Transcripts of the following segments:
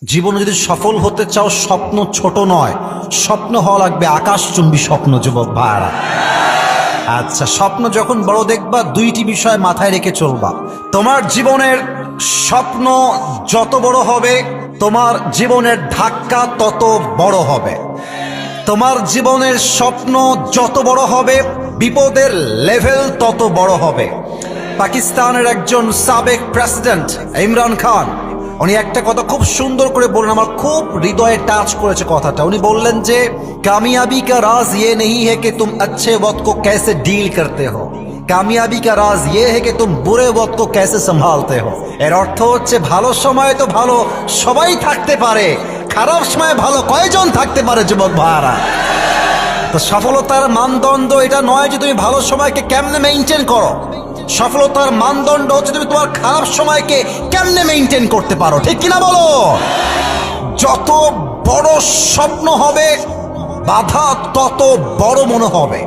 জীবনে যদি সফল হতে চাও, স্বপ্ন ছোট নয়, স্বপ্ন হওয়া লাগবে আকাশচুম্বী স্বপ্ন। যুবক ভাইরা, আচ্ছা, স্বপ্ন যখন বড় দেখবা, দুইটি বিষয় মাথায় রেখে চলবা। তোমার জীবনের স্বপ্ন যত বড় হবে, তোমার জীবনের ধাক্কা তত বড় হবে। তোমার জীবনের স্বপ্ন যত বড় হবে, বিপদের লেভেল তত বড় হবে। পাকিস্তানের একজন সাবেক প্রেসিডেন্ট ইমরান খান, উনি একটা কথা খুব সুন্দর করে বললেন, আমার খুব হৃদয়ে টাচ করেছে কথাটা। উনি বললেন যে কামিয়াবি কা রাজ ये नहीं है कि तुम अच्छे वक्त को कैसे डील करते हो, কামিয়াবি কা রাজ ये है कि तुम बुरे वक्त को कैसे संभालते हो। এর অর্থ হচ্ছে, ভালো সময় তো ভালো সবাই থাকতে পারে, খারাপ সময় ভালো কয়জন থাকতে পারে যুবক ভাইরা। তো সফলতার মানদণ্ড এটা নয় যে তুমি ভালো সময়কে কেমনে মেইনটেইন করো, সফলতার মানদণ্ড হচ্ছে তুমি তোমার খারাপ সময়কে কেমনে মেইনটেইন করতে পারো। ঠিক কিনা বলো? যত বড় স্বপ্ন হবে, বাধা তত বড় মনে হবে।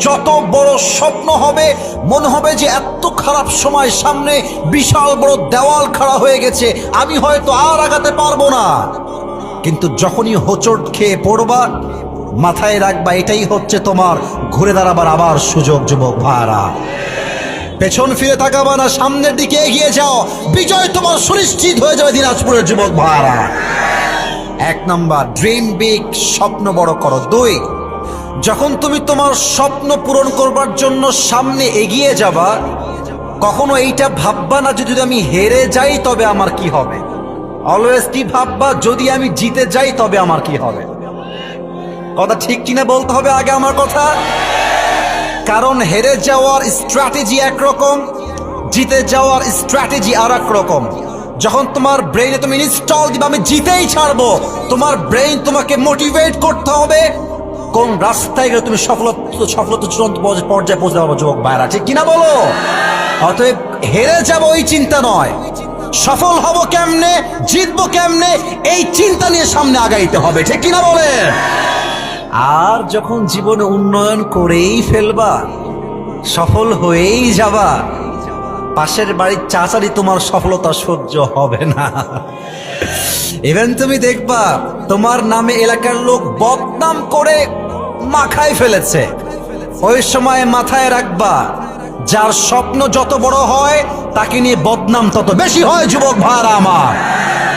যত বড় স্বপ্ন হবে, মনে হবে যে এত খারাপ সময় সামনে, বিশাল বড় দেওয়াল খাড়া হয়ে গেছে, আমি হয়তো আর আগাতে পারবো না। কিন্তু যখনই হোঁচট খেয়ে পড়বা, মাথায় রাখবা এটাই হচ্ছে তোমার ঘুরে দাঁড়াবার আবার সুযোগ। যুবক ভাইরা, পেছন ফিরে তাকাবা না, সামনের দিকে এগিয়ে যাও, বিজয় তোমার সুনিশ্চিত হয়ে যাবে দিনাজপুরের যুবক ভাইরা। এক নাম্বার, ড্রিম বিগ, স্বপ্ন বড় করো। দুই, যখন তুমি তোমার স্বপ্ন পূরণ করবার জন্য সামনে এগিয়ে যাবা, কখনো এইটা ভাববা না যে যদি আমি হেরে যাই তবে আমার কি হবে। অলওয়েজ কি ভাববা, যদি আমি জিতে যাই তবে আমার কি হবে। কথা ঠিক কিনা বলতে হবে আগে আমার কথা। কারণ হেরে যাওয়ার স্ট্র্যাটেজি একরকম, জিতে যাওয়ার স্ট্র্যাটেজি আর এক রকম। যখন তোমার ব্রেইনে তুমি ইনস্টল দিবা আমি জিতেই ছাড়বো, তোমার ব্রেইন তোমাকে মোটিভেট করতে হবে কোন রাস্তায় গেলে তুমি সফলতা চূড়ান্ত পর্যায়ে পৌঁছতে পারবো। যুবক ভাইরা, ঠিক কিনা বলো? অতএব হেরে যাবো এই চিন্তা নয়, সফল হব কেমনে, জিতবো কেমনে, এই চিন্তা নিয়ে সামনে আগাইতে হবে। ঠিক কিনা বলে? আর যখন জীবনে উন্নয়ন করেই ফেলবা, সফল হয়েই যাবা, পাশের বাড়ির চাচারি তোমার সফলতা সহ্য হবে না। ইভেন তুমি দেখবা তোমার নামে এলাকার লোক বদনাম করে মাখায় ফেলেছে। ওই সময় মাথায় রাখবা, যার স্বপ্ন যত বড় হয় তাকে নিয়ে বদনাম তত বেশি হয়। যুবক ভাইরা আমার,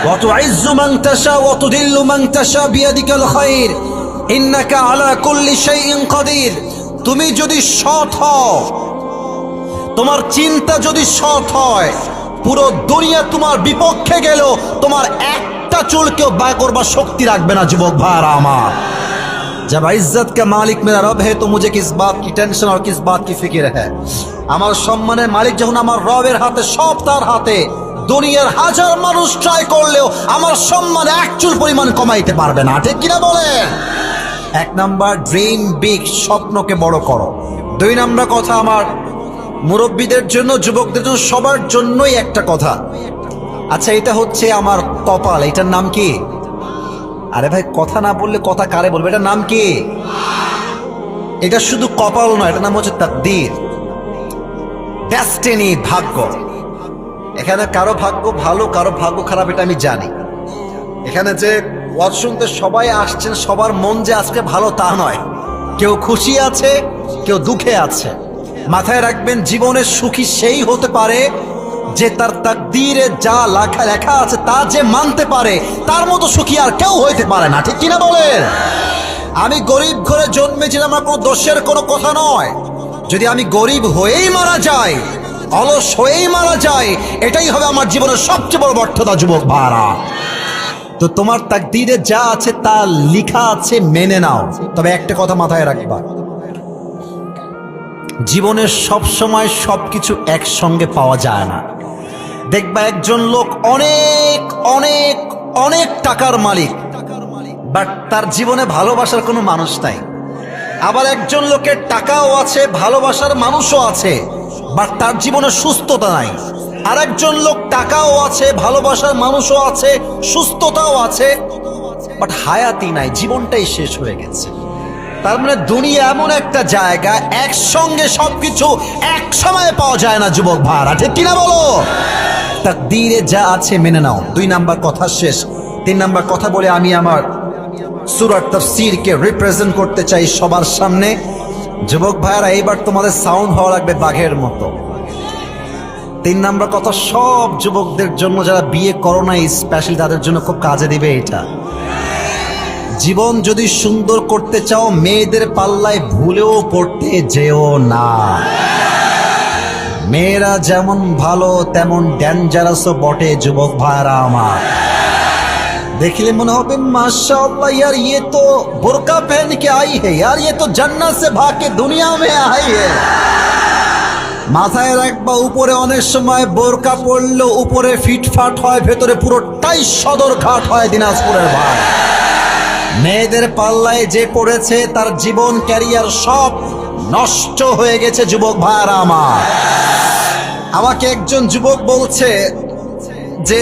ওয়াতুইজ্জু মান তাশা ওয়া তুদিল্লু মান তাশা বিয়াদিকাল খায়র ইন্নাকা আলা কুল্লি শাইইন কাদির। তুমি যদি সৎ হও, তোমার চিন্তা যদি সৎ হয়, পুরো দুনিয়া তোমার বিপক্ষে গেল তোমার একটা চুলকেও ব্যয় করবার শক্তি রাখবে না। যুবক ভাইরা আমার, जब इज्जत का मालिक मेरा रब है तो मुझे किस बात की टेंशन और किस बात की फिक्र है। আমার সম্মানের মালিক যখন আমার রবের হাতে, সব তার হাতে, দুনিয়ার হাজার মানুষ ট্রাই করলেও আমার সম্মান এক চুল পরিমাণ কমাইতে পারবে না। ঠিক কিনা বলে? এক নাম্বার, ড্রিম বিগ, স্বপ্নকে বড় করো। দুই নাম্বার কথা আমার মুরব্বীদের জন্য, যুবকদের জন্য, সবার জন্যই একটা কথা। আচ্ছা, এটা হচ্ছে আমার কপাল, এটার নাম কি? আরে ভাই, কথা না বললে কথা কারে বলবে? এটার নাম কি? এটা শুধু কপাল নয়, এটার নাম হচ্ছে তাকদীর, ডেস্টিনি, ভাগ্য। এখানে কারো ভাগ্য ভালো, কারো ভাগ্য খারাপ, এটা আমি জানি। এখানে যে ওয়াজ শুনতে সবাই আসছেন, সবার মন যে আজকে ভালো তা নয়। কেউ খুশি আছে, কেউ দুঃখে আছে। মাথায় রাখবেন, জীবনে সুখী সেই হতে পারে যে তার তাকদীরে যা লেখা আছে তা যে মানতে পারে, তার মতো সুখী আর কেউ হইতে পারে না। ঠিক কিনা বলেন? আমি গরিব ঘরে জন্মেছিলাম, আমার কোনো দোষের কোনো কথা নয়। যদি আমি গরিব হয়েই মারা যাই, অলস হয়েই মারা যাই, এটাই হবে আমার জীবনের সবচেয়ে বড় ব্যর্থতা। যুবক ভাইরা, তো তোমার তাকদীরে যা আছে তা লেখা আছে, মেনে নাও। তবে একটা কথা মাথায় রাখবা, জীবনের সব সময় সবকিছু একসঙ্গে পাওয়া যায় না। দেখবা একজন লোক অনেক অনেক অনেক টাকার মালিক, বাট তার জীবনে ভালোবাসার কোনো মানুষ নাই। আবার একজন লোকের টাকাও আছে, ভালোবাসার মানুষও আছে, বাট তার জীবনে সুস্থতা নাই। আর একজন লোক টাকাও আছে, ভালোবাসার মানুষও আছে, সুস্থতাও আছে, বাট হায়াতি নাই, জীবনটাই শেষ হয়ে গেছে। তার মানে দুনিয়া এমন একটা জায়গা, একসঙ্গে সবকিছু এক সময়ে পাওয়া যায় না। যুবক ভাইরা, ঠিক কিনা বলো? তাকদীরে যা আছে মেনে নাও। দুই নাম্বার কথা শেষ। 3 নাম্বার কথা বলে আমি আমার সূরা তাফসীরকে রিপ্রেজেন্ট করতে চাই সবার সামনে। যুবক ভাইরা, এইবার তোমাদের সাউন্ড হওয়া লাগবে বাঘের মতো। 3 নাম্বার কথা সব যুবকদের জন্য, যারা বিয়ে করো না স্পেশালি তাদের জন্য খুব কাজে দিবে এটা। জীবন যদি সুন্দর করতে চাও, মেয়েদের পাল্লায় ভুলেও পড়তে যেও না। মেয়েরা যেমন ভালো তেমন ডেঞ্জারাসও বটে যুবক ভাইরা আমার। देखिए মনে হবে माशाअल्लाह यार ये तो बुर्का पहन के आई है यार, ये तो जन्नत से भाग के दुनिया में आई है। মাথায় রাখবা, উপরে অনেক সময় বোরকা পরলেও উপরে ফিটফাট হয়, ভেতরে পুরোটাই সদরঘাট হয় দিনাজপুরের ভাই। মেয়েদের পাল্লায় যে পড়েছে তার জীবন ক্যারিয়ার সব নষ্ট হয়ে গেছে যুবক ভাইরা আমার। আমাকে একজন যুবক বলছে যে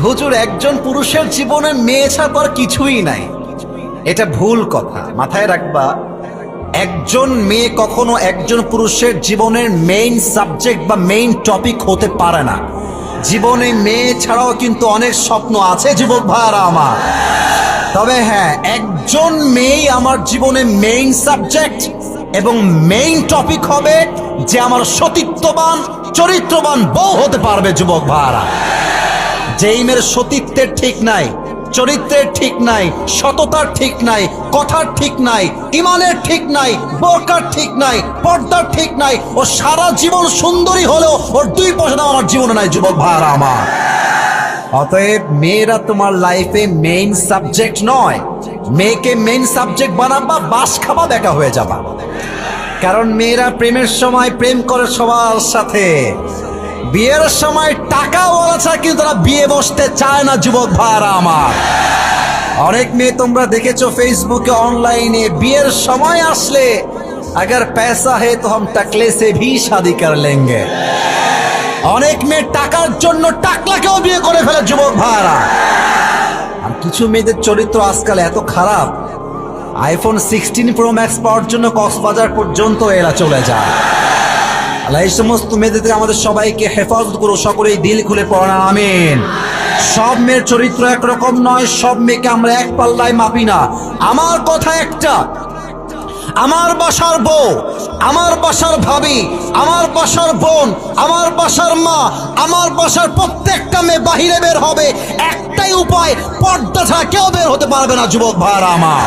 হুজুর, একজন পুরুষের জীবনে মেয়ে ছাড়া আর কিছুই নাই। এটা ভুল কথা, মাথায় রাখবা। একজন মেয়ে কখনো একজন পুরুষের জীবনের মেইন সাবজেক্ট বা মেইন টপিক হতে পারে না। জীবনে মেয়ে ছাড়াও কিন্তু অনেক স্বপ্ন আছে যুবক ভাইরা আমার। তবে হ্যাঁ, একজন মেয়ে আমার জীবনে মেইন সাবজেক্ট এবং মেইন টপিক হবে যে আমার সতীত্ববান চরিত্রবান বউ হতে পারবে যুবক ভাইরা। যেই মেয়ের সতীত্বের ঠিক নাই, চরিত্রের ঠিক নাই, সততার ঠিক নাই, কথার ঠিক নাই, ইমানের ঠিক নাই, বোরকার ঠিক নাই, পর্দার ঠিক নাই, ও সারা জীবন সুন্দরী হলেও ওর 2 পয়সা আমার জীবনে নাই যুবক ভাইরা আমার। অতএব মেয়েরা তোমার লাইফে মেইন সাবজেক্ট নয়। মেয়েকে মেইন সাবজেক্ট বানাবা, বাস খাবা, দেখা হয়ে যাবা। কারণ মেয়েরা প্রেমের সময় প্রেম করে সবার সাথে, বিয়ের সময় টাকাওয়ালা ছাড়া কিন্তু তারা বিয়ে বসতে চায় না যুবক ভাইরা আমার। অনেক মেয়ে তোমরা দেখেছো ফেসবুকে, অনলাইনে, বিয়ের সময় আসলে अगर पैसा है तो हम टकले से भी शादी कर लेंगे। অনেক মেয়ে টাকার জন্য টাকলাকেও বিয়ে করে ফেলে যুবক ভাইরা। আর কিছু মেয়েদের চরিত্র আজকাল এত খারাপ, আইফোন 16 প্রো ম্যাক্স পাওয়ার জন্য কক্সবাজার পর্যন্ত এরা চলে যায়। আল্লাহ এই সমস্ত মেয়েদের আমাদের সবাইকে হেফাজত করো, সকলেই দিল খুলে পড়া আমিন। সব মেয়ের চরিত্র একরকম নয়, সব মেয়েকে আমরা এক পাল্লায় মাপি না। আমার কথা একটা, আমার বাসার বউ, আমার বাসার ভাবি, আমার বাসার বোন, আমার বাসার মা, আমার বাসার প্রত্যেকটা মেয়ে বাহিরে বের হবে, একটাই উপায়, পর্দা ছাড়া কেউ বের হতে পারবে না যুবক ভাইরা আমার।